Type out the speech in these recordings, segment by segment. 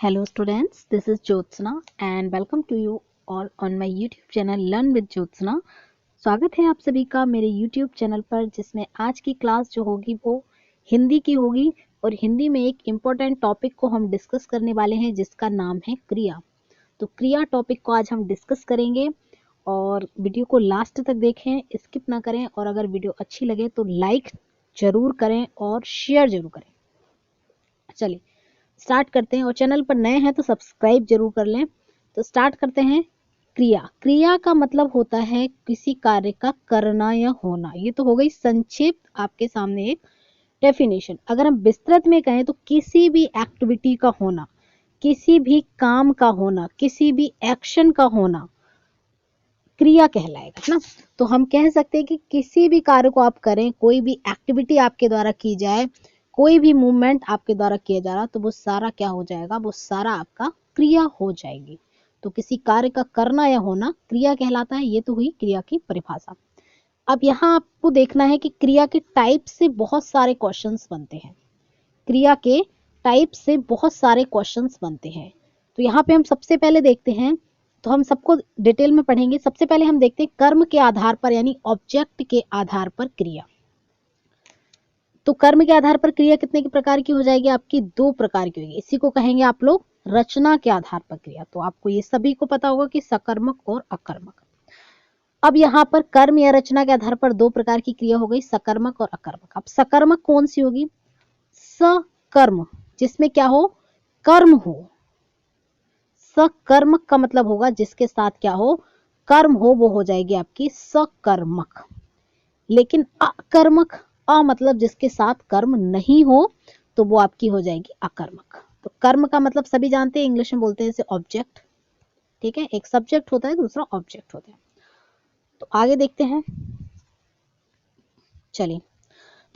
Hello students, this is Jyotsna and welcome to you all on my YouTube channel Learn with Jyotsna। स्वागत है आप सभी का मेरे YouTube चैनल पर, जिसमें आज की क्लास जो होगी वो हिंदी की होगी और हिंदी में एक इम्पोर्टेंट टॉपिक को हम डिस्कस करने वाले हैं जिसका नाम है क्रिया। तो क्रिया टॉपिक को आज हम डिस्कस करेंगे और वीडियो को लास्ट तक देखें, स्किप ना करें और अगर वीडियो अच्छी लगे तो लाइक जरूर करें और शेयर जरूर करें। चलिए स्टार्ट करते हैं और चैनल पर नए हैं तो सब्सक्राइब जरूर कर लें। तो स्टार्ट करते हैं। क्रिया, क्रिया का मतलब होता है किसी कार्य का करना या होना। ये तो हो गई संक्षिप्त आपके सामने एक डेफिनेशन। अगर हम विस्तृत में कहें तो किसी भी एक्टिविटी का होना, किसी भी काम का होना, किसी भी एक्शन का होना क्रिया कहलाएगा, है ना। तो हम कह सकते हैं कि किसी भी कार्य को आप करें, कोई भी एक्टिविटी आपके द्वारा की जाए, कोई भी मूवमेंट आपके द्वारा किया जा रहा, तो वो सारा क्या हो जाएगा, वो सारा आपका क्रिया हो जाएगी। तो किसी कार्य का करना या होना क्रिया कहलाता है। ये तो हुई क्रिया की परिभाषा। अब यहाँ आपको देखना है कि क्रिया के टाइप से बहुत सारे क्वेश्चंस बनते हैं। क्रिया के टाइप से बहुत सारे क्वेश्चंस बनते हैं। तो यहाँ पे हम सबसे पहले देखते हैं, तो हम सबको डिटेल में पढ़ेंगे। सबसे पहले हम देखते हैं कर्म के आधार पर यानी ऑब्जेक्ट के आधार पर क्रिया। तो कर्म के आधार पर क्रिया कितने के प्रकार की हो जाएगी, आपकी 2 प्रकार की होगी। इसी को कहेंगे आप लोग रचना के आधार पर क्रिया। तो आपको ये सभी को पता होगा कि सकर्मक और अकर्मक। अब यहाँ पर कर्म या रचना के आधार पर 2 प्रकार की क्रिया हो गई, सकर्मक और अकर्मक। अब सकर्मक कौन सी होगी, सकर्म, जिसमें क्या हो, कर्म हो। सकर्मक का मतलब होगा जिसके साथ क्या हो, कर्म हो, वो हो जाएगी आपकी सकर्मक। लेकिन अकर्मक, अ मतलब जिसके साथ कर्म नहीं हो, तो वो आपकी हो जाएगी अकर्मक। तो कर्म का मतलब सभी जानते हैं, इंग्लिश में बोलते हैं इसे ऑब्जेक्ट। ठीक है, एक सब्जेक्ट होता है, दूसरा ऑब्जेक्ट होता है। तो आगे देखते हैं। चलिए,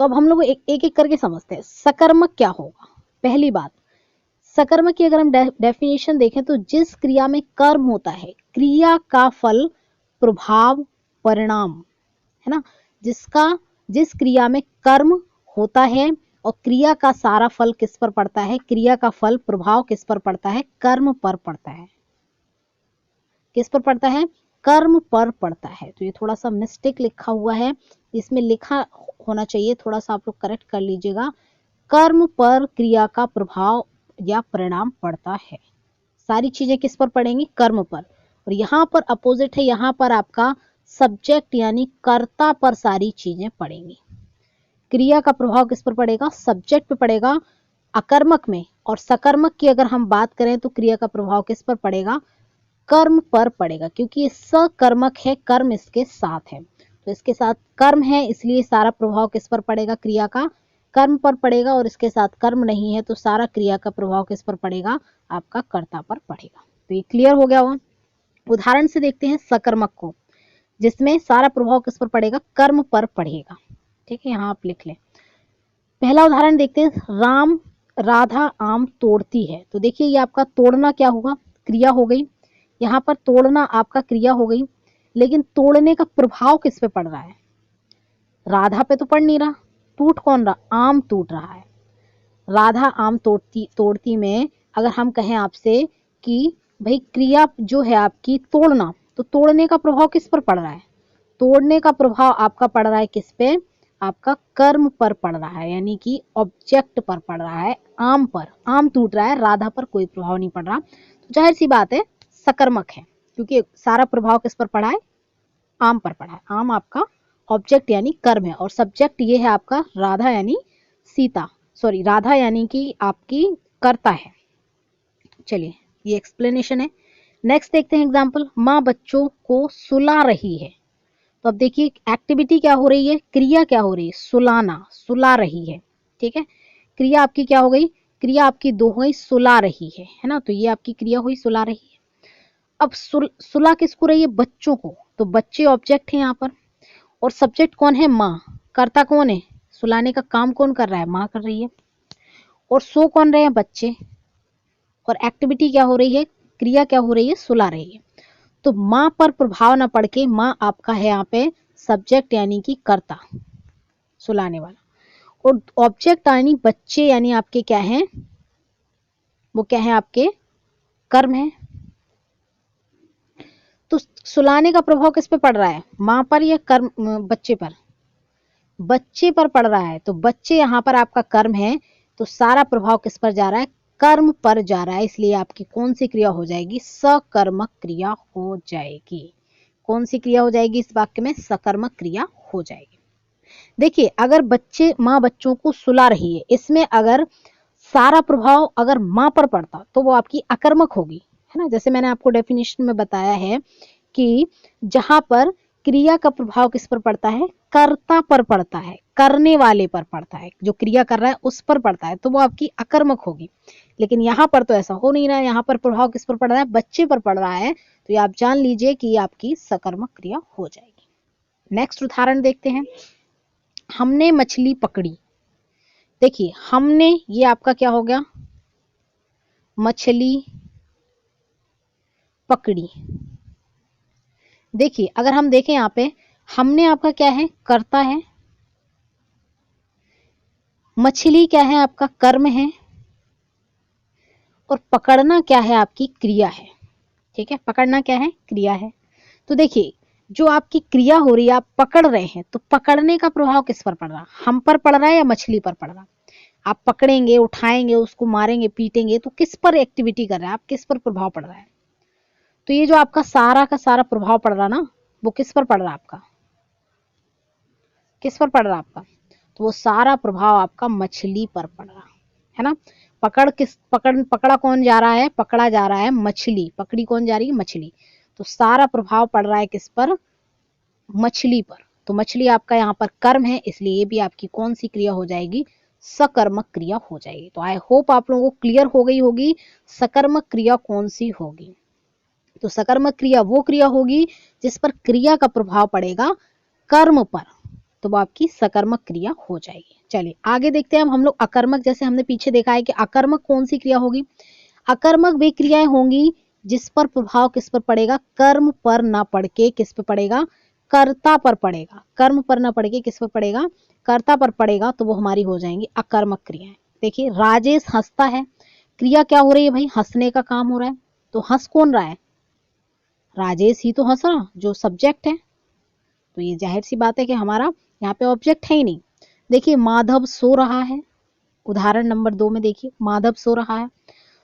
तो अब हम लोग एक एक करके समझते हैं सकर्मक क्या होगा। पहली बात, सकर्मक की अगर हम डेफिनेशन देखें तो जिस क्रिया में कर्म होता है, क्रिया का फल, प्रभाव, परिणाम, है ना। जिस क्रिया में कर्म होता है और क्रिया का सारा फल किस पर पड़ता है, क्रिया का फल प्रभाव किस पर पड़ता है, कर्म पर पड़ता है। किस पर पड़ता है, कर्म पर पड़ता है। तो ये थोड़ा सा मिस्टेक लिखा हुआ है, इसमें लिखा होना चाहिए, थोड़ा सा आप लोग करेक्ट कर लीजिएगा। कर्म पर क्रिया का प्रभाव या परिणाम पड़ता है। सारी चीजें किस पर पड़ेंगी, कर्म पर। और यहाँ पर अपोजिट है, यहाँ पर आपका सब्जेक्ट यानी कर्ता पर सारी चीजें पड़ेंगी। क्रिया का प्रभाव किस पर पड़ेगा, सब्जेक्ट पे पड़ेगा अकर्मक में। और सकर्मक की अगर हम बात करें तो क्रिया का प्रभाव किस पर पड़ेगा, कर्म पर पड़ेगा, क्योंकि ये सकर्मक है, कर्म इसके साथ है। तो इसके साथ कर्म है, इसलिए सारा प्रभाव किस पर पड़ेगा, क्रिया का कर्म पर पड़ेगा। और इसके साथ कर्म नहीं है तो सारा क्रिया का प्रभाव किस पर पड़ेगा, आपका कर्ता पर पड़ेगा। तो ये क्लियर हो गया हुआ। उदाहरण से देखते हैं सकर्मक को, जिसमें सारा प्रभाव किस पर पड़ेगा, कर्म पर पड़ेगा। ठीक है, यहाँ आप लिख लें। पहला उदाहरण देखते हैं, राम राधा आम तोड़ती है। तो देखिए ये आपका तोड़ना क्या होगा, क्रिया हो गई। यहाँ पर तोड़ना आपका क्रिया हो गई, लेकिन तोड़ने का प्रभाव किस पे पड़ रहा है, राधा पे तो पड़ नहीं रहा। टूट कौन रहा, आम टूट रहा है। राधा आम तोड़ती में अगर हम कहें आपसे कि भाई क्रिया जो है आपकी तोड़ना, तो तोड़ने का प्रभाव किस पर पड़ रहा है, तोड़ने का प्रभाव आपका पड़ रहा है किस पे, आपका कर्म पर पड़ रहा है, यानी कि ऑब्जेक्ट पर पड़ रहा है, आम पर। आम टूट रहा है, राधा पर कोई प्रभाव नहीं पड़ रहा। तो जाहिर सी बात है सकर्मक है, क्योंकि सारा प्रभाव किस पर पड़ा है, आम पर पड़ा है। आम आपका ऑब्जेक्ट यानी कर्म है और सब्जेक्ट ये है आपका राधा यानी सीता, सॉरी राधा यानी कि आपकी कर्ता है। चलिए ये एक्सप्लेनेशन है। नेक्स्ट देखते हैं एग्जाम्पल, माँ बच्चों को सुला रही है। तो अब देखिए एक्टिविटी क्या हो रही है, क्रिया क्या हो रही है, सुलाना, सुला रही है। ठीक है, क्रिया आपकी क्या हो गई, क्रिया आपकी 2 हो गई, सुला रही है ना। तो ये आपकी क्रिया हुई, सुला रही है। अब सुला किसको रही है, बच्चों को। तो बच्चे ऑब्जेक्ट है यहाँ पर और सब्जेक्ट कौन है, माँ। कर्ता कौन है, सुलाने का काम कौन कर रहा है, माँ कर रही है। और सो कौन रहे हैं, बच्चे। और एक्टिविटी क्या हो रही है, क्रिया क्या हो रही है, सुला रही है। तो माँ पर प्रभाव ना पड़ के माँ आपका है यहाँ पे सब्जेक्ट यानी कि कर्ता, सुलाने वाला। और ऑब्जेक्ट यानी बच्चे यानी आपके क्या हैं, वो क्या है, आपके कर्म है। तो सुलाने का प्रभाव किस पे पड़ रहा है, माँ पर या कर्म, बच्चे पर? बच्चे पर पड़ रहा है। तो बच्चे यहाँ पर आपका कर्म है, तो सारा प्रभाव किस पर जा रहा है, कर्म पर जा रहा है। इसलिए आपकी कौन सी क्रिया हो जाएगी, सकर्मक क्रिया हो जाएगी। कौन सी क्रिया हो जाएगी इस वाक्य में, सकर्मक क्रिया हो जाएगी। देखिए, अगर माँ बच्चों को सुला रही है, इसमें अगर सारा प्रभाव अगर माँ पर पड़ता तो वो आपकी अकर्मक होगी, है ना। जैसे मैंने आपको डेफिनेशन में बताया है कि जहां पर क्रिया का प्रभाव किस पर पड़ता है, कर्ता पर पड़ता है, करने वाले पर पड़ता है, जो क्रिया कर रहा है उस पर पड़ता है, तो वो आपकी अकर्मक होगी। लेकिन यहाँ पर तो ऐसा हो नहीं रहा है, यहाँ पर प्रभाव किस पर पड़ रहा है, बच्चे पर पड़ रहा है, तो ये आप जान लीजिए कि ये आपकी सकर्मक क्रिया हो जाएगी। नेक्स्ट उदाहरण देखते हैं। हमने मछली पकड़ी। देखिए, हमने, ये आपका क्या हो गया, मछली पकड़ी। देखिए, अगर हम देखें यहाँ पे, हमने आपका क्या है, कर्ता है, मछली क्या है, आपका कर्म है, और पकड़ना क्या है, आपकी क्रिया है। ठीक है, पकड़ना क्या है, क्रिया है। तो देखिए, जो आपकी क्रिया हो रही है, आप पकड़ रहे हैं, तो पकड़ने का प्रभाव किस पर पड़ रहा है, हम पर पड़ रहा है या मछली पर पड़ रहा है? आप पकड़ेंगे, उठाएंगे, उसको मारेंगे, पीटेंगे, तो किस पर एक्टिविटी कर रहे हैं आप, किस पर प्रभाव पड़ रहा है? तो ये जो आपका सारा का सारा प्रभाव पड़ रहा ना, वो किस पर पड़ रहा है आपका, किस पर पड़ रहा है आपका? तो वो सारा प्रभाव आपका मछली पर पड़ रहा है ना। पकड़ा कौन जा रहा है, पकड़ा जा रहा है मछली, पकड़ी कौन जा रही है, मछली। तो सारा प्रभाव पड़ रहा है किस पर, मछली पर। तो मछली आपका यहाँ पर कर्म है, इसलिए ये भी आपकी कौन सी क्रिया हो जाएगी, सकर्मक क्रिया हो जाएगी। तो आई होप आप लोगों को क्लियर हो गई होगी सकर्मक क्रिया कौन सी होगी। तो सकर्मक क्रिया वो क्रिया होगी जिस पर क्रिया का प्रभाव पड़ेगा कर्म पर, तो वो आपकी सकर्मक क्रिया हो जाएगी। चलिए आगे देखते हैं हम लोग अकर्मक। जैसे हमने पीछे देखा है कि अकर्मक कौन सी क्रिया होगी, अकर्मक वे क्रियाएं होंगी जिस पर प्रभाव किस पर पड़ेगा, कर्म पर ना पड़ के किस पर पड़ेगा, कर्ता पर पड़ेगा। कर्म पर ना पड़ के किस पर पड़ेगा, कर्ता पर पड़ेगा, तो वो हमारी हो जाएंगी अकर्मक क्रियाएं। देखिए, राजेश हंसता है, क्रिया क्या हो रही है भाई, हंसने का काम हो रहा है। तो हंस कौन रहा है, राजेश ही तो हंस रहा, जो सब्जेक्ट है। तो ये जाहिर सी बात है कि हमारा यहाँ पे ऑब्जेक्ट है ही नहीं। देखिए, माधव सो रहा है, उदाहरण नंबर 2 में देखिए, माधव सो रहा है,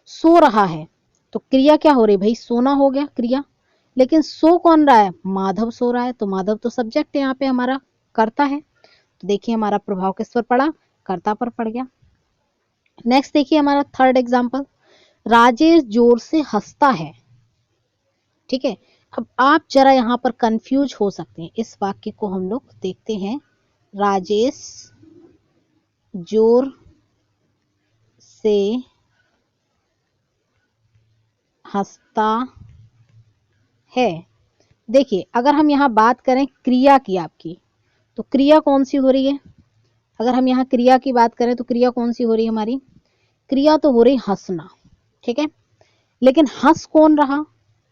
सो रहा है, तो क्रिया क्या हो रही है भाई, सोना हो गया क्रिया। लेकिन सो कौन रहा है, माधव सो रहा है, तो माधव तो सब्जेक्ट है, यहाँ पे हमारा कर्ता है। तो देखिए, हमारा प्रभाव किस पर पड़ा, कर्ता पर पड़ गया। नेक्स्ट देखिए, हमारा थर्ड एग्जाम्पल, राजेश जोर से हंसता है। ठीक है, अब आप जरा यहाँ पर कंफ्यूज हो सकते हैं, इस वाक्य को हम लोग देखते हैं। राजेश जोर से हंसता है। देखिए, अगर हम यहाँ बात करें क्रिया की आपकी, तो क्रिया कौन सी हो रही है, अगर हम यहाँ क्रिया की बात करें तो क्रिया कौन सी हो रही है हमारी, क्रिया तो हो रही हंसना। ठीक है, लेकिन हंस कौन रहा,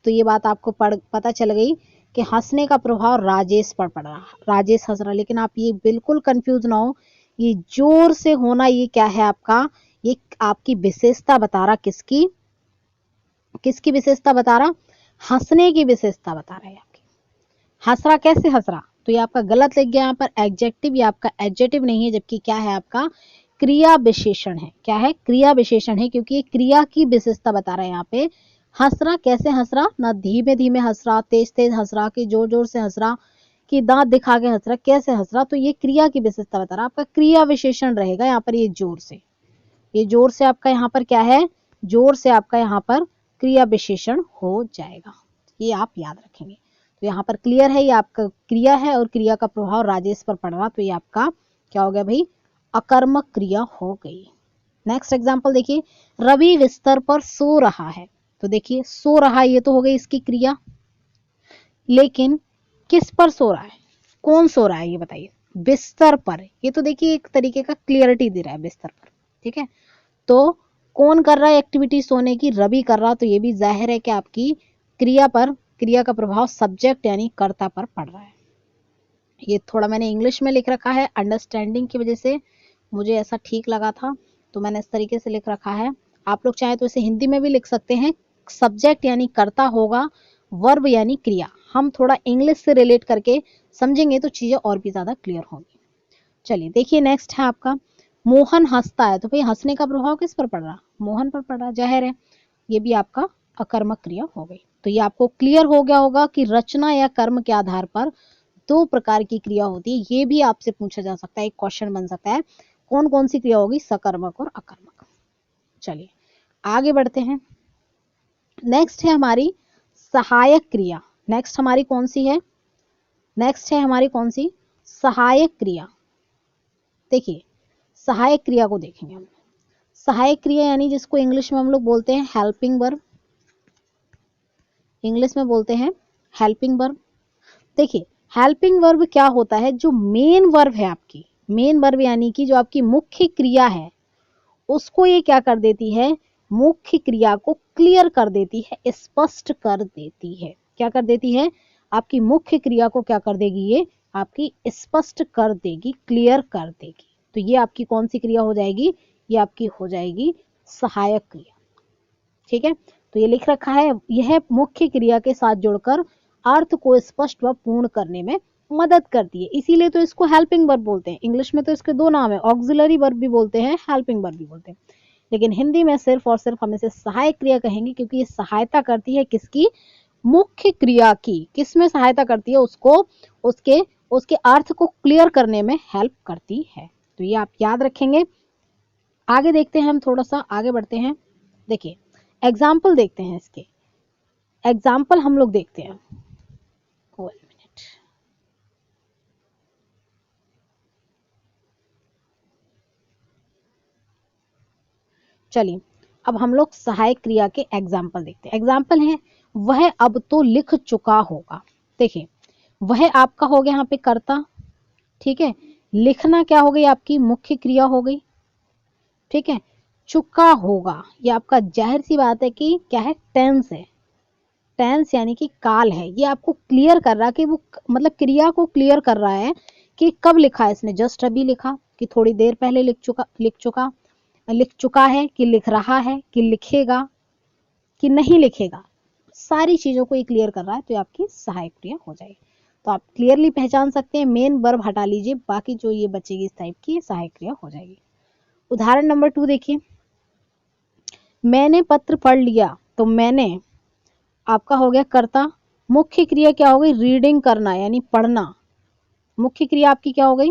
तो ये बात आपको पता चल गई कि हंसने का प्रभाव राजेश पर पड़ रहा, राजेश हंस रहा। लेकिन आप ये बिल्कुल कंफ्यूज ना हो, ये जोर से होना ये क्या है आपका, ये आपकी विशेषता बता रहा, किसकी, किसकी विशेषता बता रहा, हंसने की विशेषता बता रहा है आपकी। हंस रहा, कैसे हंस रहा, तो ये आपका गलत लिख गया यहाँ पर एडजेक्टिव, ये आपका एडजेक्टिव नहीं है, जबकि क्या है आपका क्रिया विशेषण है। क्या है, क्रिया विशेषण है, क्योंकि ये क्रिया की विशेषता बता रहा है यहाँ पे। हंस रहा, कैसे हंस रहा, ना धीमे धीमे हंस रहा, तेज तेज हंस रहा, कि जोर जोर से हंस रहा, कि दांत दिखा के हंस रहा, कैसे हंस रहा, तो ये क्रिया की विशेषता बता रहा है। आपका क्रिया विशेषण रहेगा यहाँ पर, ये जोर से, ये जोर से आपका यहाँ पर क्या है, जोर से आपका यहाँ पर क्रिया विशेषण हो जाएगा। ये आप याद रखेंगे। तो यहाँ पर क्लियर है, ये आपका क्रिया है और क्रिया का प्रभाव राजेश पर पड़ रहा, तो ये आपका क्या हो गया भाई, अकर्मक क्रिया हो गई। नेक्स्ट एग्जांपल देखिए, रवि बिस्तर पर सो रहा है। तो देखिए, सो रहा ये तो हो गई इसकी क्रिया, लेकिन किस पर सो रहा है, कौन सो रहा है ये बताइए, बिस्तर पर। ये तो देखिए एक तरीके का क्लियरिटी दे रहा है, बिस्तर पर। ठीक है, तो कौन कर रहा है एक्टिविटी सोने की, रवि कर रहा, तो ये भी जाहिर है कि आपकी क्रिया पर, क्रिया का प्रभाव सब्जेक्ट यानी कर्ता पर पड़ रहा है। ये थोड़ा मैंने इंग्लिश में लिख रखा है, अंडरस्टैंडिंग की वजह से मुझे ऐसा ठीक लगा था, तो मैंने इस तरीके से लिख रखा है। आप लोग चाहे तो इसे हिंदी में भी लिख सकते हैं। सब्जेक्ट यानी कर्ता होगा, वर्ब यानी क्रिया। हम थोड़ा इंग्लिश से रिलेट करके समझेंगे तो चीजें और भी ज्यादा क्लियर होंगी। चलिए देखिए नेक्स्ट है आपका, मोहन हंसता है। तो भाई हंसने का प्रभाव किस पर पड़ रहा? मोहन पर पड़ रहा, जाहिर है ये भी आपका अकर्मक क्रिया हो गई। तो ये आपको क्लियर हो गया होगा कि रचना या कर्म के आधार पर दो प्रकार की क्रिया होती है। ये भी आपसे पूछा जा सकता है, एक क्वेश्चन बन सकता है, कौन कौन सी क्रिया होगी, सकर्मक और अकर्मक। चलिए आगे बढ़ते हैं। नेक्स्ट है हमारी सहायक क्रिया। नेक्स्ट हमारी कौन सी है? नेक्स्ट है हमारी कौन सी? सहायक क्रिया। देखिए सहायक क्रिया को देखेंगे हम। सहायक क्रिया यानी जिसको इंग्लिश में हम लोग बोलते हैं हेल्पिंग वर्ब। इंग्लिश में बोलते हैं हेल्पिंग वर्ब। देखिए हेल्पिंग वर्ब क्या होता है, जो मेन वर्ब है आपकी, मेन वर्ब यानी कि जो आपकी मुख्य क्रिया है, उसको ये क्या कर देती है, मुख्य क्रिया को क्लियर कर देती है, स्पष्ट कर देती है। क्या कर देती है? आपकी मुख्य क्रिया को क्या कर देगी, ये आपकी स्पष्ट कर देगी, क्लियर कर देगी। तो ये आपकी कौन सी क्रिया हो जाएगी? ये आपकी हो जाएगी सहायक क्रिया। ठीक है, तो ये लिख रखा है, यह मुख्य क्रिया के साथ जुड़कर अर्थ को स्पष्ट व पूर्ण करने में मदद करती है, इसीलिए तो इसको हेल्पिंग वर्ब बोलते हैं। इंग्लिश में तो इसके दो नाम है, ऑक्सिलरी वर्ब भी बोलते हैं, हेल्पिंग वर्ब भी बोलते हैं, लेकिन हिंदी में सिर्फ और सिर्फ हम इसे सहायक क्रिया कहेंगे, क्योंकि ये सहायता करती है किसकी? मुख्य क्रिया की। किसमें सहायता करती है? उसको उसके उसके अर्थ को क्लियर करने में हेल्प करती है। तो ये आप याद रखेंगे। आगे देखते हैं, हम थोड़ा सा आगे बढ़ते हैं। देखिए एग्जाम्पल देखते हैं, इसके एग्जाम्पल हम लोग देखते हैं। 1 मिनट। चलिए अब हम लोग सहायक क्रिया के एग्जाम्पल देखते हैं। एग्जाम्पल है, वह अब तो लिख चुका होगा। देखिए वह आपका हो गया यहाँ पे कर्ता, ठीक है, लिखना क्या हो गई, आपकी मुख्य क्रिया हो गई। ठीक है, चुका होगा ये आपका, जाहिर सी बात है कि क्या है, टेंस है। टेंस यानी कि काल है। ये आपको क्लियर कर रहा है कि वो, मतलब क्रिया को क्लियर कर रहा है कि कब लिखा है इसने, जस्ट अभी लिखा, कि थोड़ी देर पहले लिख चुका है, कि लिख रहा है, कि लिखेगा, कि नहीं लिखेगा। सारी चीजों को ये क्लियर कर रहा है, तो ये आपकी सहायक क्रिया हो जाएगी। तो आप क्लियरली पहचान सकते हैं, मेन वर्ब हटा लीजिए, बाकी जो ये बचेगी इस टाइप की सहायक क्रिया हो जाएगी। उदाहरण नंबर 2 देखिए, मैंने पत्र पढ़ लिया। तो मैंने आपका हो गया कर्ता, मुख्य क्रिया क्या हो गई, रीडिंग करना यानी पढ़ना। मुख्य क्रिया आपकी क्या हो गई,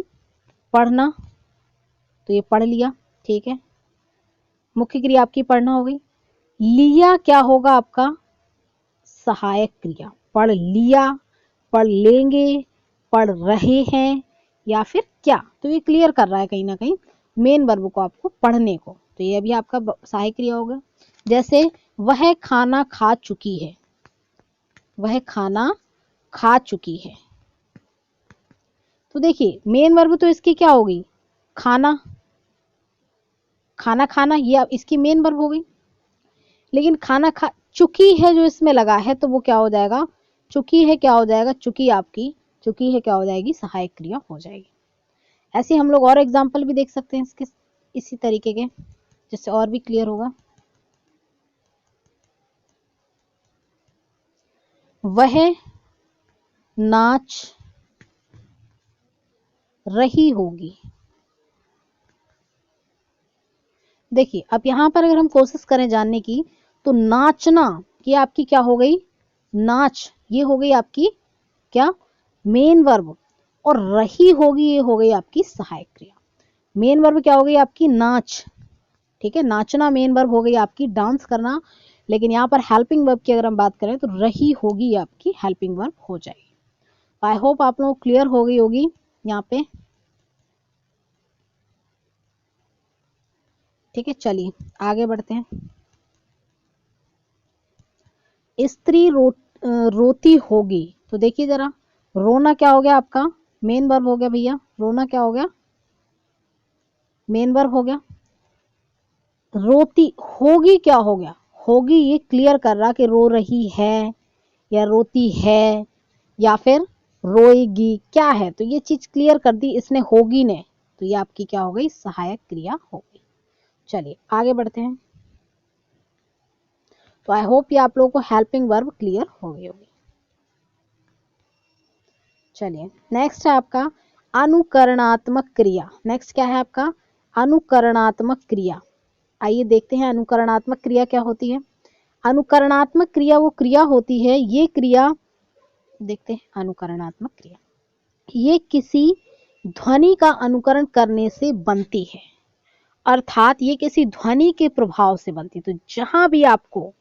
पढ़ना, तो ये पढ़ लिया। ठीक है, मुख्य क्रिया आपकी पढ़ना हो गई। लिया क्या होगा आपका, सहायक क्रिया, पढ़ लिया, पढ़ लेंगे, पढ़ रहे हैं, या फिर क्या। तो ये क्लियर कर रहा है कहीं ना कहीं मेन वर्ब को, आपको पढ़ने को। तो ये भी आपका सहायक क्रिया होगा। जैसे वह खाना खा चुकी है, वह खाना खा चुकी है। तो देखिए मेन वर्ब तो इसकी क्या होगी, खाना, खाना खाना, ये अब इसकी मेन वर्ब हो गई। लेकिन खाना खा चुकी है जो इसमें लगा है, तो वो क्या हो जाएगा, चुकी है क्या हो जाएगा, चुकी है क्या हो जाएगी, सहायक क्रिया हो जाएगी। ऐसे हम लोग और एग्जाम्पल भी देख सकते हैं इसके, इसी तरीके के, जिससे और भी क्लियर होगा। वह नाच रही होगी। देखिए अब यहां पर अगर हम कोशिश करें जानने की, तो नाचना ये आपकी क्या हो गई, नाच, ये हो गई आपकी क्या, मेन वर्ब, और रही होगी ये हो गई आपकी सहायक क्रिया। मेन वर्ब क्या हो गई आपकी, नाच। ठीक है, नाचना मेन वर्ब हो गई आपकी, डांस करना। लेकिन यहाँ पर हेल्पिंग वर्ब की अगर हम बात करें, तो रही होगी आपकी हेल्पिंग वर्ब हो जाएगी। आई होप आप लोगों को क्लियर हो गई होगी यहाँ पे। ठीक है, चलिए आगे बढ़ते हैं। स्त्री रोती होगी। तो देखिए जरा, रोना क्या हो गया आपका, मेन वर्ब हो गया भैया, रोना क्या हो गया, मेन वर्ब हो गया। रोती होगी क्या हो गया, होगी ये क्लियर कर रहा कि रो रही है, या रोती है, या फिर रोएगी, क्या है। तो ये चीज क्लियर कर दी इसने, होगी ने। तो ये आपकी क्या हो गई, सहायक क्रिया हो गई। चलिए आगे बढ़ते हैं। तो आई होप ये आप लोगों को हेल्पिंग वर्ब क्लियर हो गई होगी। चलिए नेक्स्ट है आपका अनुकरणात्मक क्रिया। नेक्स्ट क्या है आपका अनुकरणात्मक क्रिया। आइए देखते हैं अनुकरणात्मक क्रिया क्या होती है। अनुकरणात्मक क्रिया वो क्रिया होती है, ये क्रिया देखते हैं। अनुकरणात्मक क्रिया ये किसी ध्वनि का अनुकरण करने से बनती है, अर्थात ये किसी ध्वनि के प्रभाव से बनती है। तो जहां भी आपको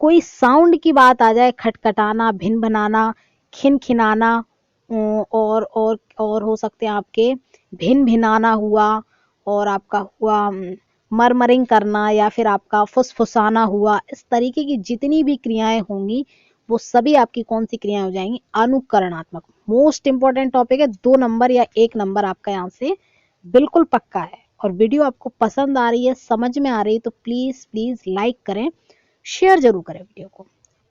कोई साउंड की बात आ जाए, खटखटाना, भिनभिनाना, खिनखिनाना, और हो सकते हैं आपके भिनभिनाना हुआ, और आपका हुआ मरमरिंग करना, या फिर आपका फुसफुसाना हुआ, इस तरीके की जितनी भी क्रियाएं होंगी वो सभी आपकी कौन सी क्रियाएं हो जाएंगी अनुकरणात्मक। मोस्ट इंपॉर्टेंट टॉपिक है, 2 नंबर या 1 नंबर आपका यहाँ से बिल्कुल पक्का है। और वीडियो आपको पसंद आ रही है, समझ में आ रही है, तो प्लीज प्लीज लाइक करें, शेयर जरूर करें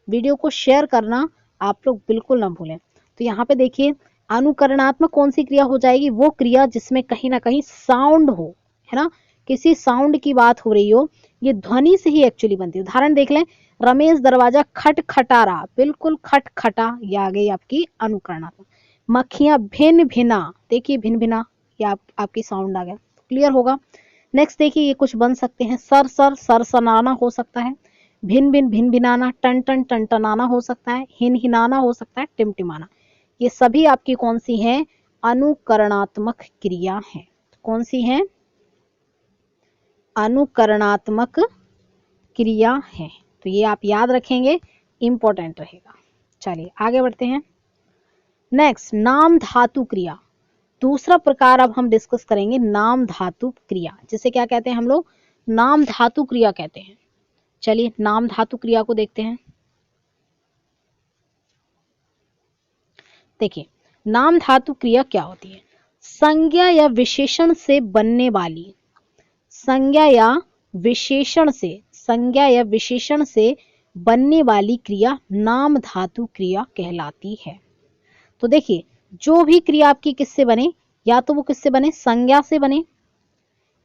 वीडियो को शेयर करना आप लोग बिल्कुल ना भूलें। तो यहाँ पे देखिए अनुकरणात्मक कौन सी क्रिया हो जाएगी, वो क्रिया जिसमें कहीं ना कहीं साउंड हो, है ना, किसी साउंड की बात हो रही हो, ये ध्वनि से ही एक्चुअली बनती है। उदाहरण देख लें, रमेश दरवाजा खटखटा रहा, बिल्कुल खटखटा, ये आ गई आपकी अनुकरणात्मक। मक्खियां भिन भिना, देखिए भिन भिना, ये आपकी साउंड आ गया, क्लियर होगा। नेक्स्ट देखिए ये कुछ बन सकते हैं, सर सर सरसनाना हो सकता है, भिन भिन भिन भिनाना, टन टन टनटनाना हो सकता है, हिन हिनाना हो सकता है, टिमटिमाना। ये सभी आपकी कौन सी हैं अनुकरणात्मक क्रिया है। कौन सी हैं अनुकरणात्मक क्रिया है। तो ये आप याद रखेंगे, इंपॉर्टेंट रहेगा। चलिए आगे बढ़ते हैं। नेक्स्ट नाम धातु क्रिया, दूसरा प्रकार अब हम डिस्कस करेंगे नाम धातु क्रिया, जिसे क्या कहते हैं हम लोग नाम धातु क्रिया कहते हैं। चलिए नाम धातु क्रिया को देखते हैं। देखिए नाम धातु क्रिया क्या होती है, संज्ञा या विशेषण से बनने वाली, संज्ञा या विशेषण से बनने वाली क्रिया नाम धातु क्रिया कहलाती है। तो देखिए जो भी क्रिया आपकी किससे बने, या तो वो किससे बने संज्ञा से बने,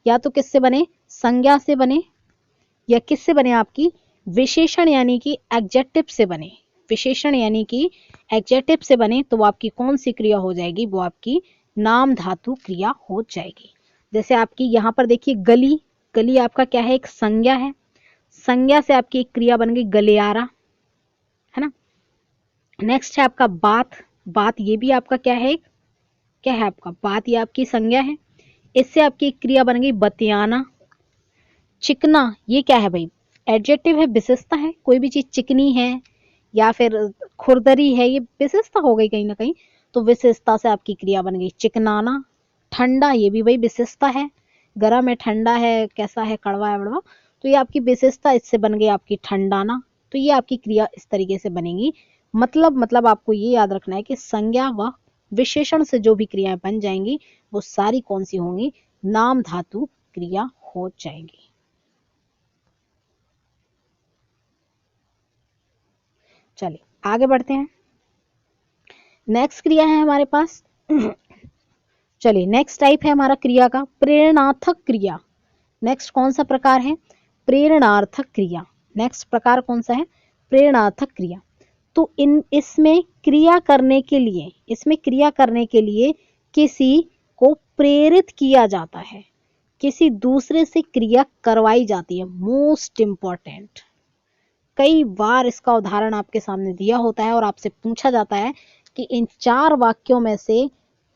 या तो किससे बने संज्ञा से बने, या किससे बने आपकी विशेषण यानी कि एडजेक्टिव से बने, विशेषण यानी कि एडजेक्टिव से बने, तो वो आपकी कौन सी क्रिया हो जाएगी, वो आपकी नाम धातु क्रिया हो जाएगी। जैसे आपकी यहाँ पर देखिए गली, गली आपका क्या है एक संज्ञा है, संज्ञा से आपकी एक क्रिया बन गई गलियारा, है ना। नेक्स्ट है आपका बात, बात ये भी आपका क्या है आपका बात, ये आपकी संज्ञा है, इससे आपकी एक क्रिया बन गई बतियाना। चिकना ये क्या है भाई एडजेक्टिव है, विशेषता है, कोई भी चीज चिकनी है या फिर खुरदरी है, ये विशेषता हो गई कहीं ना कहीं, तो विशेषता से आपकी क्रिया बन गई चिकनाना। ठंडा ये भी भाई विशेषता है, गर्म है, ठंडा है, कैसा है, कड़वा है, बड़वा, तो ये आपकी विशेषता, इससे बन गई आपकी ठंडाना। तो ये आपकी क्रिया इस तरीके से बनेगी। मतलब आपको ये याद रखना है कि संज्ञा व विशेषण से जो भी क्रियाएं बन जाएंगी वो सारी कौन सी होंगी नाम धातु क्रिया हो जाएंगी। चलिए आगे बढ़ते हैं। नेक्स्ट क्रिया है हमारे पास चलिए नेक्स्ट टाइप है हमारा क्रिया का प्रेरणार्थक क्रिया। नेक्स्ट कौन सा प्रकार है प्रेरणार्थक क्रिया। नेक्स्ट प्रकार कौन सा है प्रेरणार्थक क्रिया। तो इसमें क्रिया करने के लिए किसी को प्रेरित किया जाता है, किसी दूसरे से क्रिया करवाई जाती है। मोस्ट इंपॉर्टेंट, कई बार इसका उदाहरण आपके सामने दिया होता है और आपसे पूछा जाता है कि इन 4 वाक्यों में से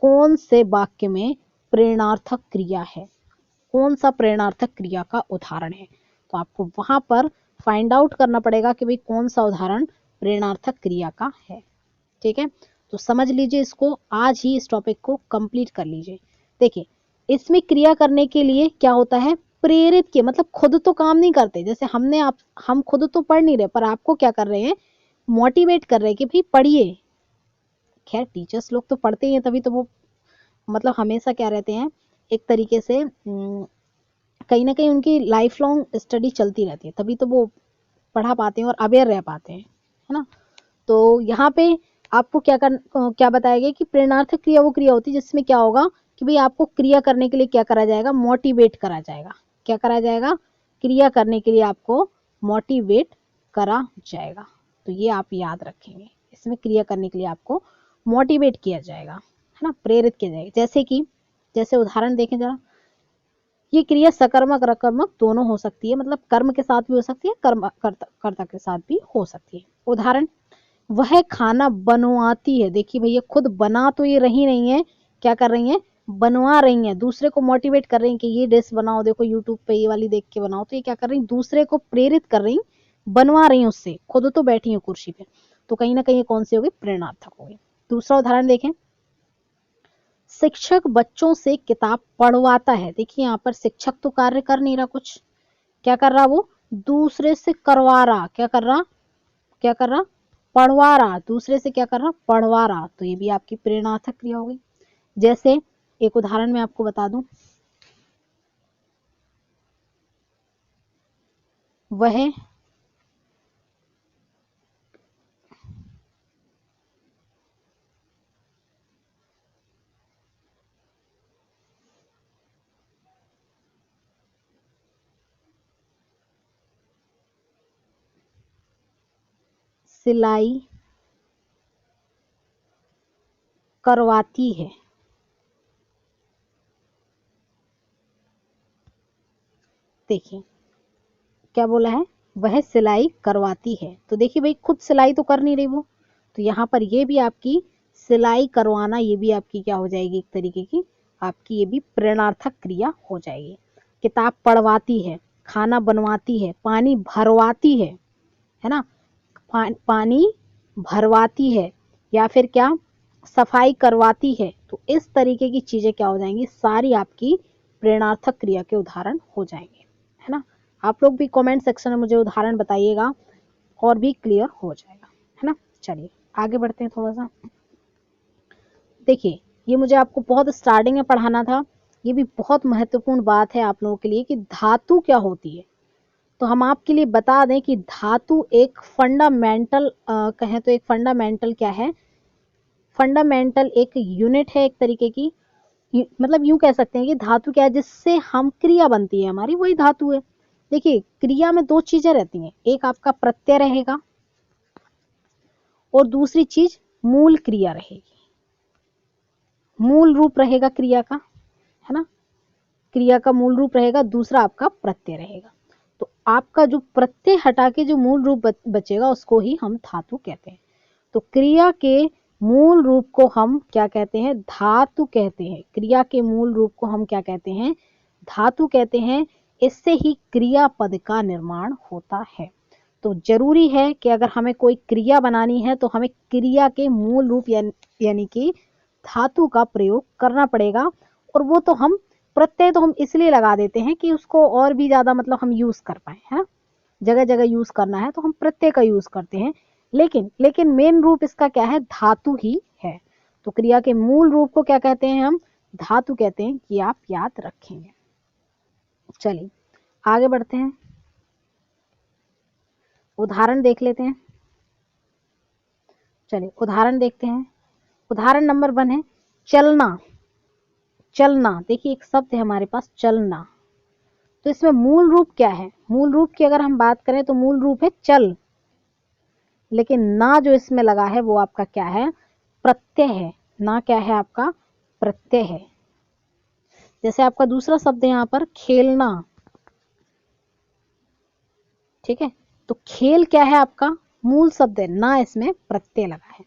कौन से वाक्य में प्रेरणार्थक क्रिया है, कौन सा प्रेरणार्थक क्रिया का उदाहरण है। तो आपको वहां पर फाइंड आउट करना पड़ेगा कि भाई कौन सा उदाहरण प्रेरणार्थक क्रिया का है। ठीक है, तो समझ लीजिए इसको, आज ही इस टॉपिक को कंप्लीट कर लीजिए। देखिए इसमें क्रिया करने के लिए क्या होता है प्रेरित किए, मतलब खुद तो काम नहीं करते, जैसे हम खुद तो पढ़ नहीं रहे, पर आपको क्या कर रहे हैं मोटिवेट कर रहे हैं कि भाई पढ़िए। खैर टीचर्स लोग तो पढ़ते ही हैं, तभी तो वो मतलब हमेशा क्या रहते हैं एक तरीके से कहीं ना कहीं उनकी लाइफ लॉन्ग स्टडी चलती रहती है, तभी तो वो पढ़ा पाते हैं और अवेयर रह पाते हैं, है ना। तो यहाँ पे आपको क्या बताया गया कि प्रेरणार्थक क्रिया वो क्रिया होती है जिसमें क्या होगा कि भाई आपको क्रिया करने के लिए क्या करा जाएगा मोटिवेट करा जाएगा। क्या करा जाएगा क्रिया करने के लिए आपको मोटिवेट करा जाएगा। तो ये आप याद रखेंगे, इसमें क्रिया करने के लिए आपको मोटिवेट किया जाएगा, है ना, प्रेरित किया जाएगा। जैसे उदाहरण देखें जरा, ये क्रिया सकर्मक अकर्मक दोनों हो सकती है, मतलब कर्म के साथ भी हो सकती है, कर्ता के साथ भी हो सकती है। उदाहरण, वह खाना बनवाती है। देखिए भैया, खुद बना तो ये रही नहीं है, क्या कर रही है, बनवा रही है, दूसरे को मोटिवेट कर रही है कि ये डिश बनाओ, देखो यूट्यूब पे ये वाली देख के बनाओ। तो ये क्या कर रही है, दूसरे को प्रेरित कर रही, बनवा रही है उससे, खुद तो बैठी है कुर्सी पे। तो कहीं ना कहीं ये कौन सी होगी, प्रेरणार्थक होगी। दूसरा उदाहरण देखें, शिक्षक बच्चों से किताब पढ़वाता है। देखिए यहाँ पर शिक्षक तो कार्य कर नहीं रहा कुछ, क्या कर रहा, वो दूसरे से करवा रहा, क्या कर रहा, पढ़वा रहा, दूसरे से क्या कर रहा, पढ़वा रहा। तो ये भी आपकी प्रेरणार्थक क्रिया हो गई। जैसे एक उदाहरण मैं आपको बता दूं, वह सिलाई करवाती है। देखिए क्या बोला है, वह सिलाई करवाती है। तो देखिए भाई, खुद सिलाई तो कर नहीं रही वो, तो यहाँ पर ये भी आपकी सिलाई करवाना, ये भी आपकी क्या हो जाएगी, एक तरीके की आपकी ये भी प्रेरणार्थक क्रिया हो जाएगी। किताब पढ़वाती है, खाना बनवाती है, पानी भरवाती है ना, पानी भरवाती है, या फिर क्या, सफाई करवाती है। तो इस तरीके की चीजें क्या हो जाएंगी, सारी आपकी प्रेरणार्थक क्रिया के उदाहरण हो जाएंगे, है ना। आप लोग भी कमेंट सेक्शन में मुझे उदाहरण बताइएगा और भी क्लियर हो जाएगा, है ना। चलिए आगे बढ़ते हैं थोड़ा सा। देखिए, ये मुझे आपको बहुत स्टार्टिंग में पढ़ाना था, ये भी बहुत महत्वपूर्ण बात है आप लोगों के लिए कि धातु क्या होती है। तो हम आपके लिए बता दें कि धातु एक फंडामेंटल कहें तो एक फंडामेंटल क्या है, फंडामेंटल एक यूनिट है एक तरीके की, मतलब यूं कह सकते हैं कि धातु क्या है, जिससे हम क्रिया बनती है हमारी, वही धातु है। देखिए क्रिया में दो चीजें रहती हैं, एक आपका प्रत्यय रहेगा और दूसरी चीज मूल क्रिया रहेगी, मूल रूप रहेगा क्रिया का, है ना, क्रिया का मूल रूप रहेगा, दूसरा आपका प्रत्यय रहेगा। तो आपका जो प्रत्यय हटा के जो मूल रूप बचेगा उसको ही हम धातु कहते हैं। तो क्रिया के मूल रूप को हम क्या कहते हैं, धातु कहते हैं। क्रिया के मूल रूप को हम क्या कहते हैं, धातु कहते हैं। इससे ही क्रियापद का निर्माण होता है। तो जरूरी है कि अगर हमें कोई क्रिया बनानी है तो हमें क्रिया के मूल रूप यानी कि धातु का प्रयोग करना पड़ेगा। और वो तो हम प्रत्यय तो हम इसलिए लगा देते हैं कि उसको और भी ज्यादा मतलब हम यूज कर पाए, है, जगह जगह यूज करना है तो हम प्रत्यय का यूज करते हैं। लेकिन मेन रूप इसका क्या है, धातु ही है। तो क्रिया के मूल रूप को क्या कहते हैं, हम धातु कहते हैं, कि आप याद रखेंगे। चलिए आगे बढ़ते हैं, उदाहरण देख लेते हैं। चलिए उदाहरण देखते हैं। उदाहरण नंबर 1 है चलना। चलना, देखिए एक शब्द है हमारे पास चलना। तो इसमें मूल रूप क्या है, मूल रूप की अगर हम बात करें तो मूल रूप है चल, लेकिन ना जो इसमें लगा है वो आपका क्या है, प्रत्यय है। ना क्या है आपका, प्रत्यय है। जैसे आपका दूसरा शब्द है यहाँ पर खेलना, ठीक है। तो खेल क्या है आपका, मूल शब्द है, ना इसमें प्रत्यय लगा है,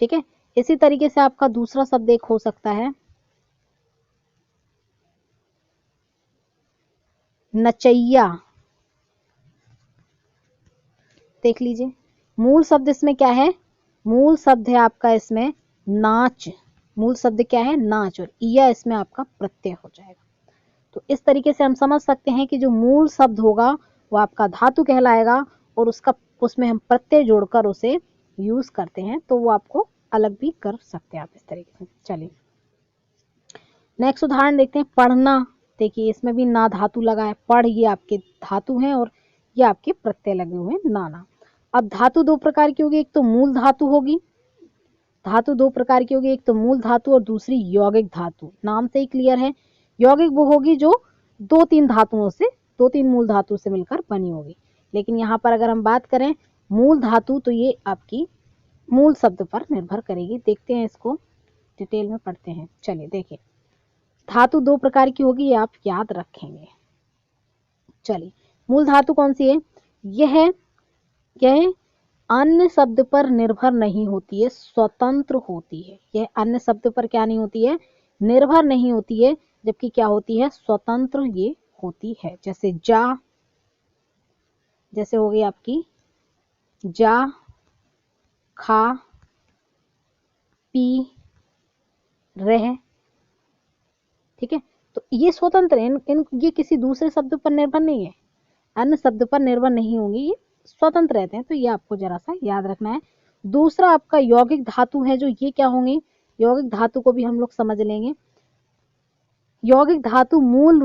ठीक है। इसी तरीके से आपका दूसरा शब्द एक हो सकता है नचैया। देख लीजिए, मूल शब्द इसमें क्या है, मूल शब्द है आपका इसमें नाच। मूल शब्द क्या है, नाच, और इया इसमें आपका प्रत्यय हो जाएगा। तो इस तरीके से हम समझ सकते हैं कि जो मूल शब्द होगा वो आपका धातु कहलाएगा, और उसमें हम प्रत्यय जोड़कर उसे यूज करते हैं, तो वो आपको अलग भी कर सकते हैं आप इस तरीके से। चलिए नेक्स्ट उदाहरण देखते हैं, पढ़ना। देखिए इसमें भी ना धातु लगा है, पढ़ ये आपके धातु हैं और ये आपके प्रत्यय लगे हुए हैं ना। अब धातु दो प्रकार की होगी, एक तो मूल धातु होगी, धातु दो प्रकार की होगी, एक तो मूल धातु और दूसरी यौगिक धातु। नाम से ही क्लियर है, यौगिक वो होगी जो दो तीन धातुओं से, दो तीन मूल धातु से मिलकर बनी होगी। लेकिन यहाँ पर अगर हम बात करें मूल धातु तो ये आपकी मूल शब्द पर निर्भर करेगी। देखते हैं इसको डिटेल में पढ़ते हैं। चलिए देखिए, धातु दो प्रकार की होगी, ये आप याद रखेंगे। चलिए, मूल धातु कौन सी है? यह अन्य शब्द पर निर्भर नहीं होती है, स्वतंत्र होती है। यह अन्य शब्द पर क्या नहीं होती है? निर्भर नहीं होती है, जबकि क्या होती है? स्वतंत्र ये होती है। जैसे जा, जैसे हो गई आपकी जा, खा, पी, रह, ठीक है। तो ये स्वतंत्र है, ये किसी दूसरे शब्द पर निर्भर नहीं है, अन्य शब्द पर निर्भर नहीं होंगी, ये स्वतंत्र रहते हैं। तो ये आपको जरा सा याद रखना है। दूसरा आपका यौगिक धातु है, जो ये क्या होंगे? यौगिक धातु को भी हम लोग समझ लेंगे। यौगिक धातु मूल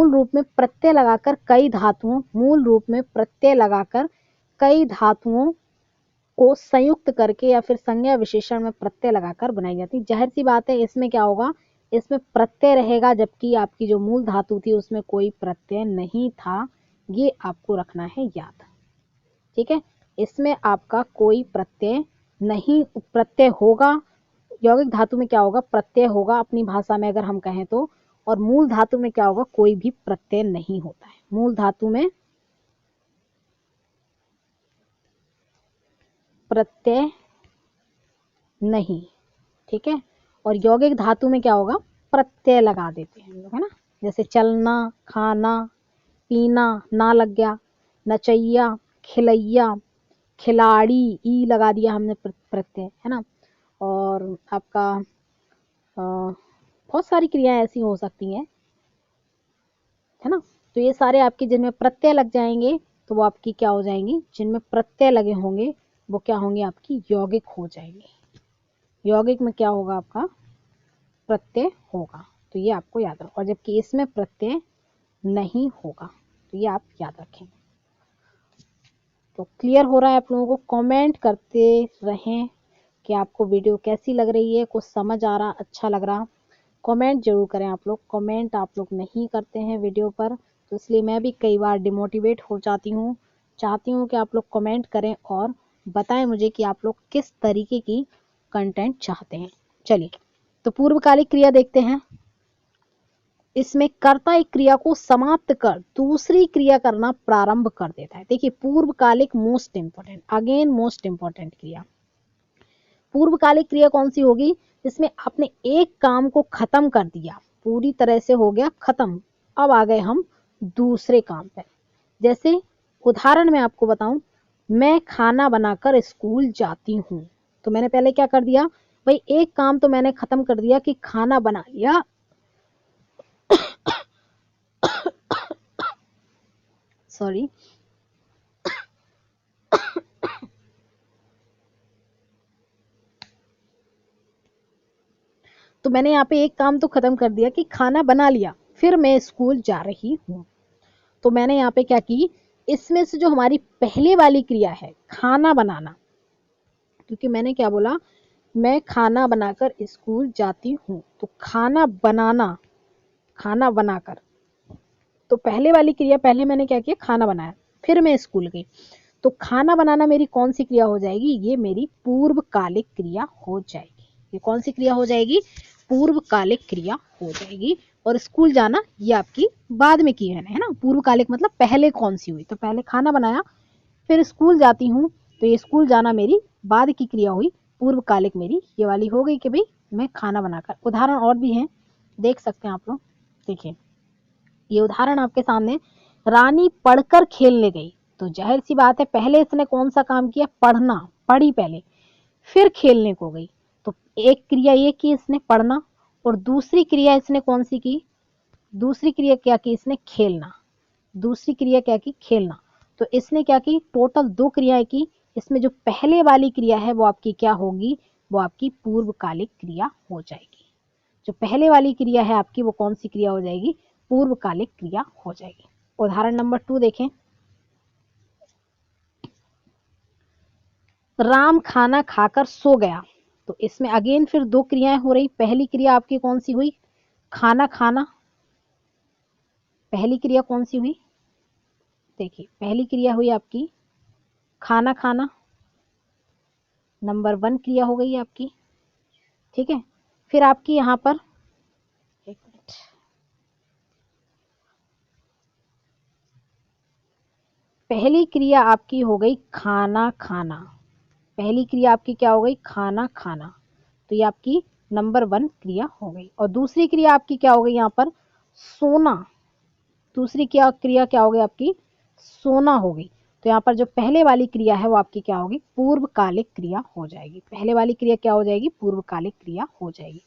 रूप में प्रत्यय लगाकर कई धातुओं, मूल रूप में प्रत्यय लगाकर कई धातुओं को संयुक्त करके या फिर संज्ञा विशेषण में प्रत्यय लगाकर बनाई जाती है। जाहिर सी बात है, इसमें क्या होगा? इसमें प्रत्यय रहेगा, जबकि आपकी जो मूल धातु थी उसमें कोई प्रत्यय नहीं था। ये आपको रखना है याद, ठीक है। इसमें आपका कोई प्रत्यय नहीं, प्रत्यय होगा यौगिक धातु में क्या होगा? प्रत्यय होगा अपनी भाषा में अगर हम कहें तो। और मूल धातु में क्या होगा? कोई भी प्रत्यय नहीं होता है मूल धातु में, प्रत्यय नहीं, ठीक है। और यौगिक धातु में क्या होगा? प्रत्यय लगा देते हैं हम लोग, है ना। जैसे चलना, खाना, पीना, ना लग गया, नचैया, खिलैया, खिलाड़ी, ई लगा दिया हमने प्रत्यय, है ना। और आपका बहुत सारी क्रियाएं ऐसी हो सकती हैं, है ना। तो ये सारे आपके जिनमें प्रत्यय लग जाएंगे तो वो आपकी क्या हो जाएंगी? जिनमें प्रत्यय लगे होंगे वो क्या होंगे? आपकी यौगिक हो जाएंगे। यौगिक में क्या होगा? आपका प्रत्यय होगा। तो ये आपको याद रखो। और जबकि इसमें प्रत्यय नहीं होगा, तो ये आप याद रखें। तो क्लियर हो रहा है आप लोगों को? कमेंट करते रहें कि आपको वीडियो कैसी लग रही है, कुछ समझ आ रहा, अच्छा लग रहा। कमेंट जरूर करें आप लोग। कमेंट आप लोग नहीं करते हैं वीडियो पर, तो इसलिए मैं भी कई बार डिमोटिवेट हो जाती हूँ। चाहती हूँ कि आप लोग कमेंट करें और बताएं मुझे कि आप लोग किस तरीके की कंटेंट चाहते हैं। चलिए, तो पूर्वकालिक क्रिया देखते हैं। इसमें कर्ता एक क्रिया को समाप्त कर दूसरी क्रिया करना प्रारंभ कर देता है। देखिए, पूर्वकालिक most important, again most important क्रिया। पूर्वकालिक क्रिया कौन सी होगी? जिसमें आपने एक काम को खत्म कर दिया, पूरी तरह से हो गया खत्म, अब आ गए हम दूसरे काम पर। जैसे उदाहरण में आपको बताऊं, मैं खाना बनाकर स्कूल जाती हूँ। तो मैंने पहले क्या कर दिया भाई? एक काम तो मैंने खत्म कर दिया कि खाना बना लिया। सॉरी, तो मैंने यहाँ पे एक काम तो खत्म कर दिया कि खाना बना लिया, फिर मैं स्कूल जा रही हूँ। तो मैंने यहाँ पे क्या की? इसमें से जो हमारी पहले वाली क्रिया है खाना बनाना, क्योंकि मैंने क्या बोला? मैं खाना बनाकर स्कूल जाती हूँ। तो खाना बनाना, खाना बनाकर, तो पहले वाली क्रिया, पहले मैंने क्या किया? खाना बनाया, फिर मैं स्कूल गई। तो खाना बनाना मेरी कौन सी क्रिया हो जाएगी? ये मेरी पूर्वकालिक क्रिया हो जाएगी। ये कौन सी क्रिया हो जाएगी? पूर्वकालिक क्रिया हो जाएगी। और स्कूल जाना ये आपकी बाद में की है ना। पूर्वकालिक मतलब पहले कौन सी हुई? तो पहले खाना बनाया, फिर स्कूल जाती हूँ, तो ये स्कूल जाना मेरी बाद की क्रिया हुई। पूर्वकालिक मेरी ये वाली हो गई कि भाई मैं खाना बनाकर। उदाहरण और भी हैं, देख सकते हैं आप लोग। देखिए, ये उदाहरण आपके सामने, रानी पढ़कर खेलने गई। तो जाहिर सी बात है, पहले इसने कौन सा काम किया? पढ़ना, पढ़ी पहले, फिर खेलने को गई। तो एक क्रिया ये की इसने, पढ़ना, और दूसरी क्रिया इसने कौन सी की? दूसरी क्रिया क्या की इसने? खेलना। दूसरी क्रिया क्या की? खेलना। तो इसने क्या की? टोटल दो क्रियाएं की। इसमें जो पहले वाली क्रिया है वो आपकी क्या होगी? वो आपकी पूर्वकालिक क्रिया हो जाएगी। जो पहले वाली क्रिया है आपकी, वो कौन सी क्रिया हो जाएगी? पूर्वकालिक क्रिया हो जाएगी। उदाहरण नंबर 2 देखें। राम खाना खाकर सो गया। तो इसमें अगेन फिर दो क्रियाएं हो रही। पहली क्रिया आपकी कौन सी हुई? खाना खाना। पहली क्रिया कौन सी हुई? देखिए पहली क्रिया हुई आपकी खाना खाना, नंबर 1 क्रिया हो गई आपकी, ठीक है। फिर आपकी यहाँ पर एक मिनट, पहली क्रिया आपकी हो गई खाना खाना, पहली क्रिया आपकी क्या हो गई खाना खाना, तो ये आपकी नंबर 1 क्रिया हो गई। और दूसरी क्रिया आपकी क्या हो गई यहाँ पर सोना, दूसरी क्रिया क्या हो गई आपकी सोना हो गई। तो यहाँ पर जो पहले वाली क्रिया है वो आपकी क्या होगी पूर्वकालिक क्रिया हो जाएगी, पहले वाली क्रिया क्या हो जाएगी पूर्वकालिक क्रिया हो जाएगी।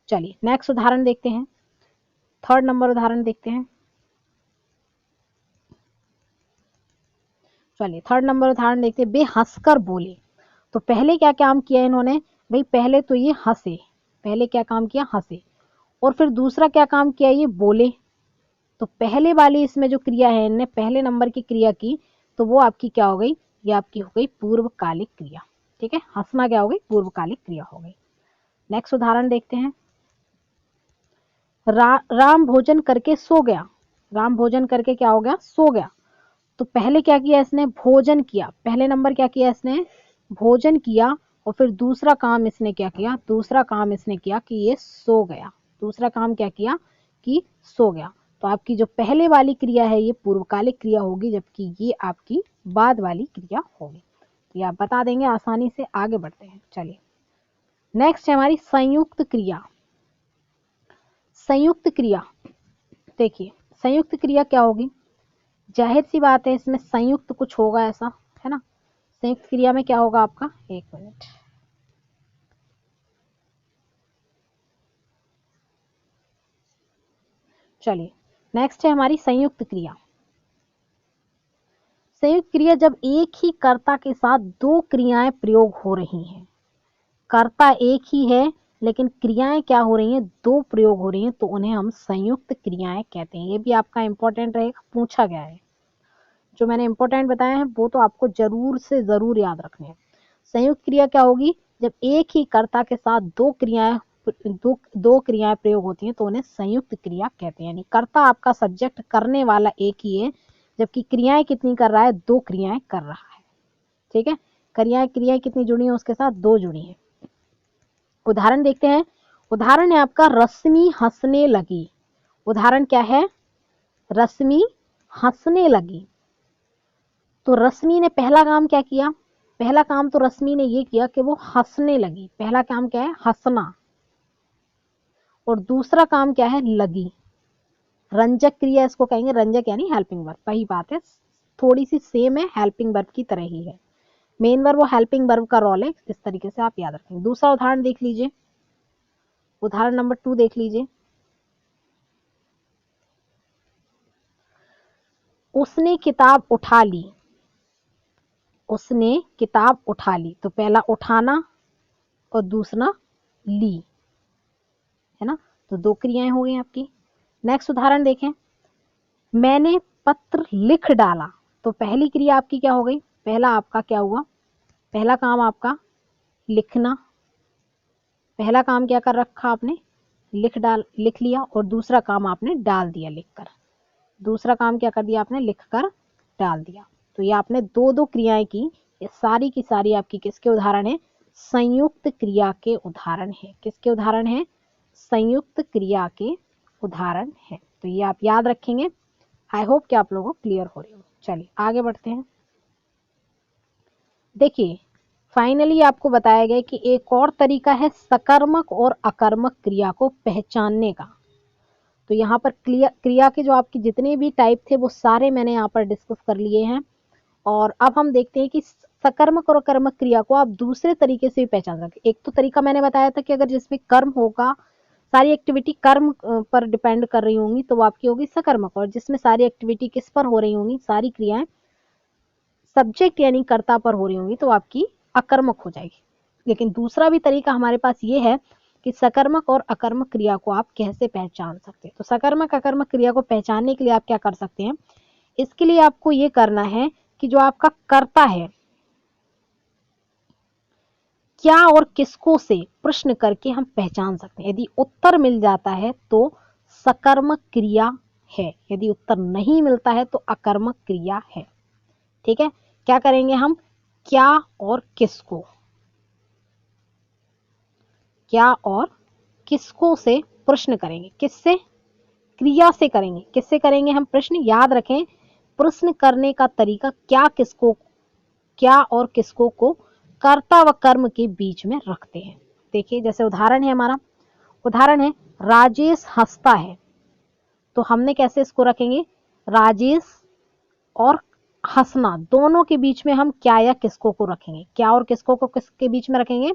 चलिए नेक्स्ट उदाहरण देखते हैं, थर्ड नंबर उदाहरण देखते हैं। चलिए थर्ड नंबर उदाहरण देखते हैं, बे हंसकर बोले। तो पहले क्या काम किया इन्होंने भाई, पहले तो ये हंसे, पहले क्या काम किया हंसे, और फिर दूसरा क्या काम किया ये बोले। तो पहले वाली इसमें जो क्रिया है इनने पहले नंबर की क्रिया की, तो वो आपकी क्या हो गई ये आपकी हो गई पूर्वकालिक क्रिया, ठीक है। हंसना क्या हो गई पूर्वकालिक क्रिया हो गई। नेक्स्ट उदाहरण देखते हैं, राम भोजन करके सो गया, राम भोजन करके क्या हो गया सो गया। तो पहले क्या किया इसने भोजन किया, पहले नंबर क्या किया इसने भोजन किया, और फिर दूसरा काम इसने क्या किया, दूसरा काम इसने किया कि ये सो गया, दूसरा काम क्या किया कि सो गया। तो आपकी जो पहले वाली क्रिया है ये पूर्वकालिक क्रिया होगी, जबकि ये आपकी बाद वाली क्रिया होगी। तो ये आप बता देंगे आसानी से, आगे बढ़ते हैं। चलिए नेक्स्ट है हमारी संयुक्त क्रिया। संयुक्त क्रिया देखिए, संयुक्त क्रिया क्या होगी, जाहिर सी बात है इसमें संयुक्त कुछ होगा ऐसा, है ना। संयुक्त क्रिया में क्या होगा आपका, एक मिनट, चलिए नेक्स्ट है हमारी संयुक्त क्रिया। संयुक्त क्रिया जब एक ही कर्ता के साथ दो क्रियाएं प्रयोग हो रही हैं, कर्ता एक ही है लेकिन क्रियाएं क्या हो रही हैं दो प्रयोग हो रही हैं, तो उन्हें हम संयुक्त क्रियाएं कहते हैं। ये भी आपका इंपॉर्टेंट रहेगा, पूछा गया है। जो मैंने इंपॉर्टेंट बताया है वो तो आपको जरूर से जरूर याद रखने हैं। संयुक्त क्रिया क्या होगी, जब एक ही कर्ता के साथ दो क्रियाएं प्रयोग होती हैं तो उन्हें संयुक्त क्रिया कहते हैं। यानी कर्ता आपका सब्जेक्ट करने वाला एक ही है, जबकि क्रियाएं कितनी कर रहा है दो क्रियाएं कर रहा है, ठीक है। क्रियाएं कितनी जुड़ी हैं उसके साथ दो जुड़ी हैं। उदाहरण देखते हैं, उदाहरण है आपका रश्मि हंसने लगी। उदाहरण क्या है रश्मि हंसने लगी। तो रश्मि ने पहला काम क्या किया, पहला काम तो रश्मि ने ये किया कि वो हंसने लगी, पहला काम क्या है हंसना, और दूसरा काम क्या है लगी, रंजक क्रिया इसको कहेंगे, रंजक यानी हेल्पिंग वर्ब, वही बात है, थोड़ी सी सेम है, हेल्पिंग वर्ब की तरह ही है। मेन वर्ब वो हेल्पिंग वर्ब का रोल है, इस तरीके से आप याद रखेंगे। दूसरा उदाहरण देख लीजिए, उदाहरण नंबर 2 देख लीजिए, उसने किताब उठा ली, उसने किताब उठा ली। तो पहला उठाना और दूसरा ली, है ना, तो दो क्रियाएं हो गई आपकी। नेक्स्ट उदाहरण देखें, मैंने पत्र लिख डाला। तो पहली क्रिया आपकी क्या हो गई, पहला आपका क्या हुआ, पहला काम आपका लिखना, पहला काम क्या कर रखा आपने लिख लिया, और दूसरा काम आपने डाल दिया लिखकर, दूसरा काम क्या कर दिया आपने लिखकर डाल दिया। तो ये आपने दो दो क्रियाएं की, ये सारी की सारी आपकी किसके उदाहरण है संयुक्त क्रिया के उदाहरण है। किसके उदाहरण है संयुक्त क्रिया के उदाहरण है। तो ये आप याद रखेंगे, आई होप कि आप लोगों को क्लियर हो रही हो। चलिए आगे बढ़ते हैं। देखिए फाइनली आपको बताया गया कि एक और तरीका है सकर्मक और अकर्मक क्रिया को पहचानने का। तो यहाँ पर क्रिया के जो आपके जितने भी टाइप थे वो सारे मैंने यहाँ पर डिस्कस कर लिए हैं। और अब हम देखते हैं कि सकर्मक और अकर्मक क्रिया को आप दूसरे तरीके से भी पहचान सकते। एक तो तरीका मैंने बताया था कि अगर जिसमें कर्म होगा, सारी एक्टिविटी कर्म पर डिपेंड कर रही होंगी तो वो आपकी होगी सकर्मक, और जिसमें सारी एक्टिविटी किस पर हो रही होंगी, सारी क्रियाएं सब्जेक्ट यानी कर्ता पर हो रही होंगी तो आपकी अकर्मक हो जाएगी। लेकिन दूसरा भी तरीका हमारे पास ये है कि सकर्मक और अकर्मक क्रिया को आप कैसे पहचान सकते हैं। तो सकर्मक अकर्मक क्रिया को पहचानने के लिए आप क्या कर सकते हैं, इसके लिए आपको ये करना है कि जो आपका कर्ता है क्या और किसको से प्रश्न करके हम पहचान सकते हैं। यदि उत्तर मिल जाता है तो सकर्मक क्रिया है। यदि उत्तर नहीं मिलता है तो अकर्मक क्रिया है। ठीक है, क्या करेंगे हम, क्या और किसको, क्या और किसको से प्रश्न करेंगे, किससे, क्रिया से करेंगे। किससे करेंगे हम प्रश्न, याद रखें प्रश्न करने का तरीका क्या किसको, क्या और किसको को कर्ता व कर्म के बीच में रखते हैं। देखिए जैसे उदाहरण है हमारा, उदाहरण है राजेश हंसता है, तो हमने कैसे इसको रखेंगे, राजेश और हंसना दोनों के बीच में हम क्या या किसको को रखेंगे। क्या और किसको को किसके बीच में रखेंगे,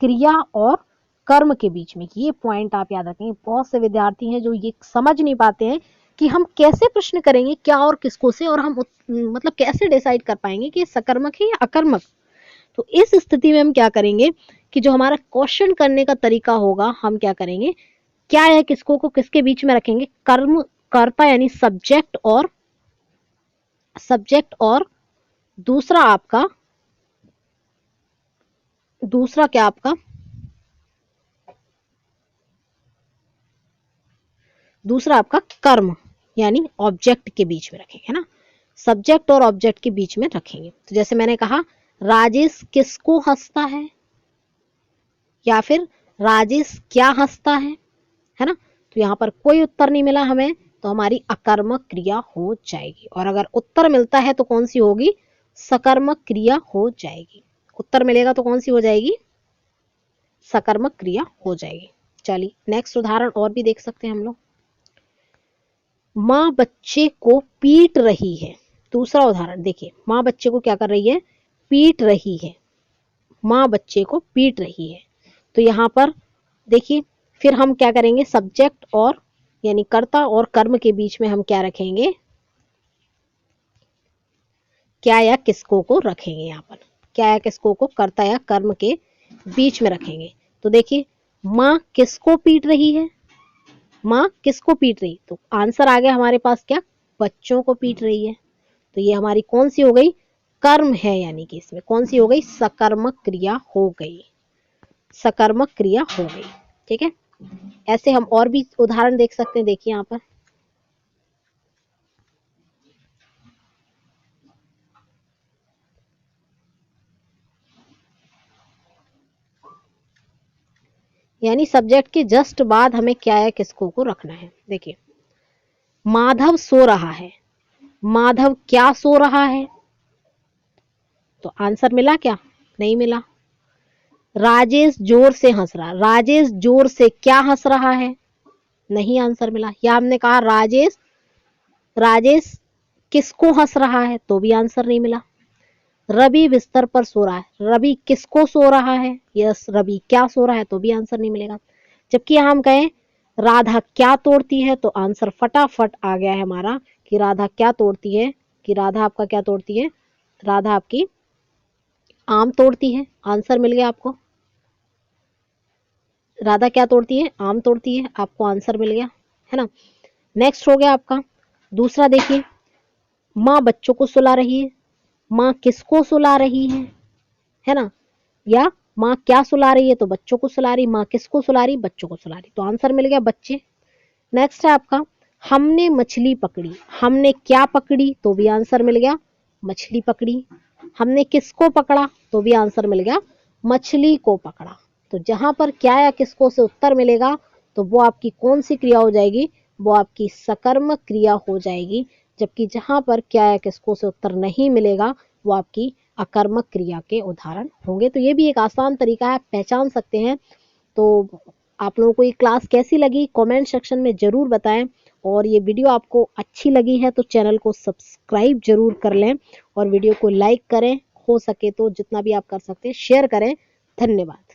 क्रिया और कर्म के बीच में। ये पॉइंट आप याद रखेंगे। बहुत से विद्यार्थी हैं जो ये समझ नहीं पाते हैं कि हम कैसे प्रश्न करेंगे क्या और किसको से, और हम मतलब कैसे डिसाइड कर पाएंगे कि ये सकर्मक है या अकर्मक। तो इस स्थिति में हम क्या करेंगे कि जो हमारा क्वेश्चन करने का तरीका होगा, हम क्या करेंगे, क्या या किसको को किसके बीच में रखेंगे, कर्म कर्ता यानी सब्जेक्ट और दूसरा आपका, दूसरा क्या आपका, दूसरा आपका कर्म यानी ऑब्जेक्ट के बीच में रखेंगे, है ना, सब्जेक्ट और ऑब्जेक्ट के बीच में रखेंगे। तो जैसे मैंने कहा राजेश किसको हंसता है, या फिर राजेश क्या हंसता है ना। तो यहाँ पर कोई उत्तर नहीं मिला हमें, तो हमारी अकर्मक क्रिया हो जाएगी। और अगर उत्तर मिलता है तो कौन सी होगी, सकर्मक क्रिया हो जाएगी। उत्तर मिलेगा तो कौन सी हो जाएगी, सकर्मक क्रिया हो जाएगी। चलिए नेक्स्ट उदाहरण और भी देख सकते हैं हम लोग। माँ बच्चे को पीट रही है। दूसरा उदाहरण देखिए, माँ बच्चे को क्या कर रही है, पीट रही है। माँ बच्चे को पीट रही है। तो यहाँ पर देखिए फिर हम क्या करेंगे, सब्जेक्ट और यानी कर्ता और कर्म के बीच में हम क्या रखेंगे, क्या या किसको को रखेंगे। यहाँ पर क्या या किसको को कर्ता या कर्म के बीच में रखेंगे। तो देखिए माँ किसको पीट रही है, माँ किसको पीट रही, तो आंसर आ गया हमारे पास क्या, बच्चों को पीट रही है। तो ये हमारी कौन सी हो गई, कर्म है, यानी कि इसमें कौन सी हो गई, सकर्मक क्रिया हो गई, सकर्मक क्रिया हो गई। ठीक है, ऐसे हम और भी उदाहरण देख सकते हैं। देखिए यहाँ पर यानी सब्जेक्ट के जस्ट बाद हमें क्या या किसको को रखना है। देखिए माधव सो रहा है, माधव क्या सो रहा है, तो आंसर मिला क्या, नहीं मिला। राजेश जोर से हंस रहा, राजेश जोर से क्या हंस रहा है, नहीं आंसर मिला। या हमने कहा राजेश, राजेश किसको हंस रहा है, तो भी आंसर नहीं मिला। रवि बिस्तर पर सो रहा है, रवि किसको सो रहा है, यस रवि क्या सो रहा है, तो भी आंसर नहीं मिलेगा। जबकि हम कहें राधा क्या तोड़ती है, तो आंसर फटाफट आ गया है हमारा कि राधा क्या तोड़ती है, कि राधा आपका क्या तोड़ती है, राधा आपकी आम तोड़ती है। आंसर मिल गया आपको, राधा क्या तोड़ती है, आम तोड़ती है, आपको आंसर मिल गया, है ना। नेक्स्ट हो गया आपका दूसरा। देखिए माँ बच्चों को सुला रही है, माँ किसको सुला रही है ना, या माँ क्या सुला रही है, तो बच्चों को सुला रही, माँ किसको सुला रही, बच्चों को सुला रही, तो आंसर मिल गया बच्चे। नेक्स्ट है आपका हमने मछली पकड़ी, हमने क्या पकड़ी, तो भी आंसर मिल गया मछली पकड़ी। हमने किसको पकड़ा, तो भी आंसर मिल गया मछली को पकड़ा। तो जहां पर क्या या किसको से उत्तर मिलेगा तो वो आपकी कौन सी क्रिया हो जाएगी, वो आपकी सकर्मक क्रिया हो जाएगी। जबकि जहां पर क्या या किसको से उत्तर नहीं मिलेगा वो आपकी अकर्मक क्रिया के उदाहरण होंगे। तो ये भी एक आसान तरीका है, पहचान सकते हैं। तो आप लोगों को ये क्लास कैसी लगी कमेंट सेक्शन में ज़रूर बताएं, और ये वीडियो आपको अच्छी लगी है तो चैनल को सब्सक्राइब जरूर कर लें और वीडियो को लाइक करें, हो सके तो जितना भी आप कर सकते हैं शेयर करें। धन्यवाद।